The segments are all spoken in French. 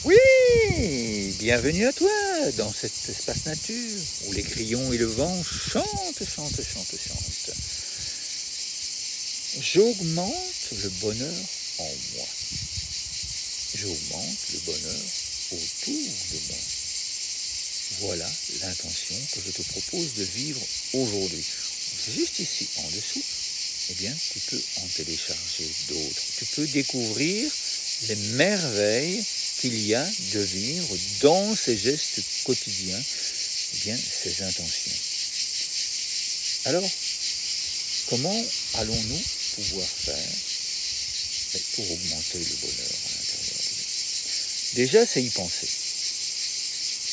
Oui, bienvenue à toi dans cet espace nature où les grillons et le vent chantent. J'augmente le bonheur en moi. J'augmente le bonheur autour de moi. Voilà l'intention que je te propose de vivre aujourd'hui. Juste ici en dessous, eh bien, tu peux en télécharger d'autres. Tu peux découvrir les merveilles qu'il y a de vivre dans ces gestes quotidiens, eh bien, ces intentions. Alors, comment allons-nous pouvoir faire pour augmenter le bonheur à l'intérieur de nous? Déjà, c'est y penser.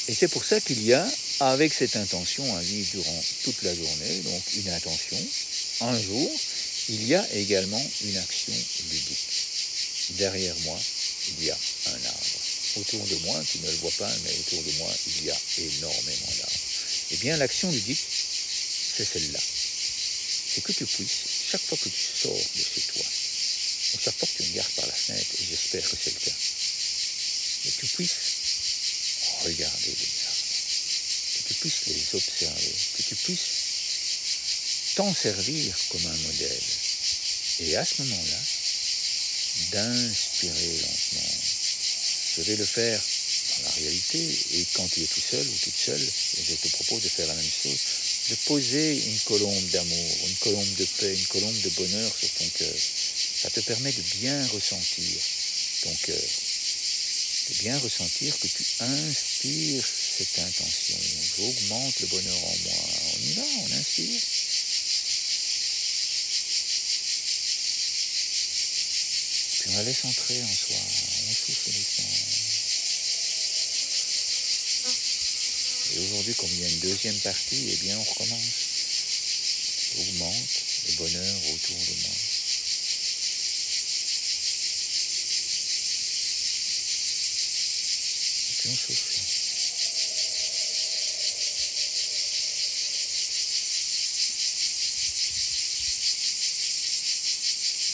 Et c'est pour ça qu'il y a, avec cette intention à vivre durant toute la journée, donc une intention, un jour, il y a également une action ludique. Derrière moi, il y a un arbre. Autour de moi, tu ne le vois pas, mais autour de moi, il y a énormément d'arbres. Eh bien, l'action ludique, c'est celle-là. C'est que tu puisses, chaque fois que tu sors de chez toi, ou chaque fois que tu regardes par la fenêtre, et j'espère que c'est le cas, que tu puisses regarder les arbres, que tu puisses les observer, que tu puisses t'en servir comme un modèle. Et à ce moment-là, d'inspirer lentement. Je vais le faire dans la réalité, et quand tu es tout seul ou toute seule, je te propose de faire la même chose, de poser une colombe d'amour, une colombe de paix, une colombe de bonheur sur ton cœur. Ça te permet de bien ressentir ton cœur, de bien ressentir que tu inspires cette intention. J'augmente le bonheur en moi. On y va, on inspire. Puis on la laisse entrer en soi, on souffle doucement. Et aujourd'hui, comme il y a une deuxième partie, eh bien on recommence. Augmente le bonheur autour de moi. Et puis on souffle.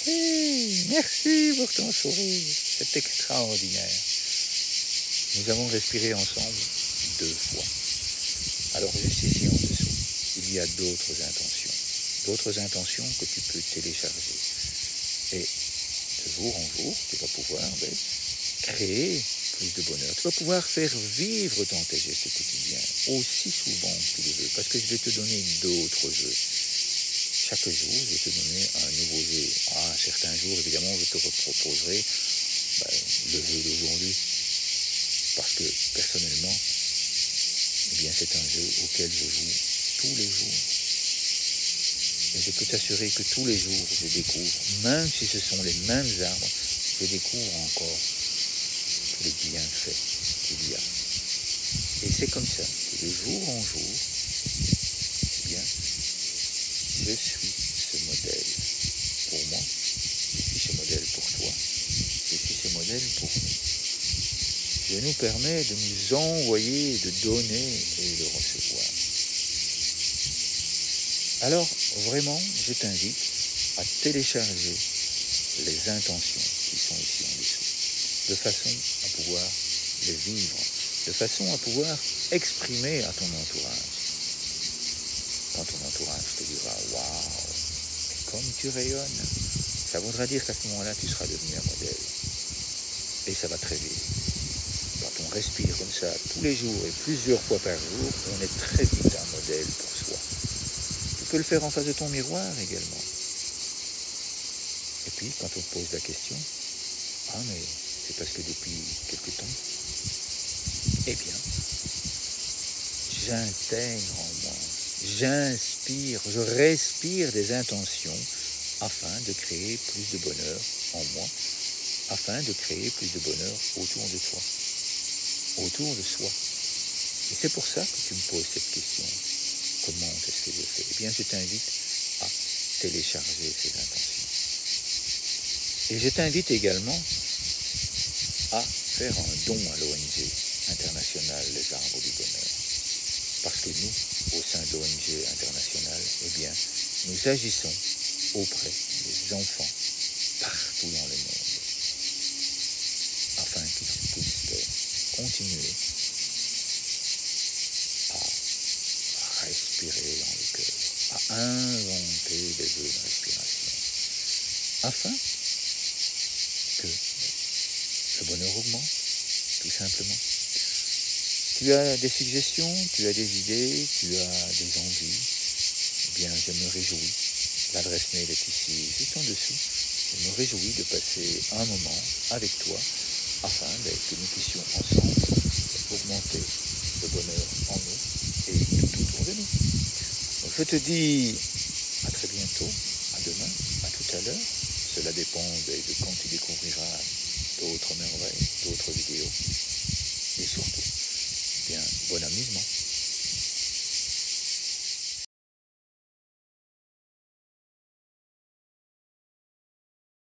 Hey, merci pour ton sourire, c'est extraordinaire. Nous avons respiré ensemble 2 fois. Alors juste ici en dessous, il y a d'autres intentions que tu peux télécharger. Et de jour en jour, tu vas pouvoir créer plus de bonheur. Tu vas pouvoir faire vivre dans tes gestes quotidiens aussi souvent que tu le veux, parce que je vais te donner d'autres jeux. Chaque jour, je vais te donner un nouveau jeu. Certains jours, évidemment, je te reproposerai le jeu d'aujourd'hui, parce que personnellement, eh bien, c'est un jeu auquel je joue tous les jours. Et je peux t'assurer que tous les jours, je découvre, même si ce sont les mêmes arbres, je découvre encore tous les bienfaits qu'il y a. Et c'est comme ça que de jour en jour, eh bien, je suis ce modèle pour moi, je suis ce modèle pour toi, je suis ce modèle pour nous. Je nous permets de nous envoyer, de donner et de recevoir. Alors, vraiment, je t'invite à télécharger les intentions qui sont ici en dessous, de façon à pouvoir les vivre, de façon à pouvoir exprimer à ton entourage. Quand ton entourage te dira « Waouh, comme tu rayonnes », ça voudra dire qu'à ce moment-là, tu seras devenu un modèle. Et ça va très vite. Quand on respire comme ça tous les jours et plusieurs fois par jour, on est très vite un modèle pour soi. Tu peux le faire en face de ton miroir également. Et puis, quand on te pose la question, « Ah, mais c'est parce que depuis quelque temps, eh bien, j'intègre en moi, j'inspire, je respire des intentions afin de créer plus de bonheur en moi, afin de créer plus de bonheur autour de toi, autour de soi. » Et c'est pour ça que tu me poses cette question. Comment est-ce que je fais? Eh bien, je t'invite à télécharger ces intentions. Et je t'invite également à faire un don à l'ONG internationale Les Arbres du Bonheur. Parce que nous, au sein de l'ONG internationale, eh bien, nous agissons auprès des enfants partout dans le monde, afin qu'ils puissent continuer à respirer dans le cœur, à inventer des jeux de respiration, afin que le bonheur augmente, tout simplement. Tu as des suggestions, tu as des idées, tu as des envies, eh bien je me réjouis. L'adresse mail est ici, juste en dessous. Je me réjouis de passer un moment avec toi afin que nous puissions ensemble augmenter le bonheur en nous et tout autour de nous. Donc je te dis à très bientôt, à demain, à tout à l'heure. Cela dépend de quand tu découvriras d'autres merveilles, d'autres vidéos. Et surtout, bien, bon amusement.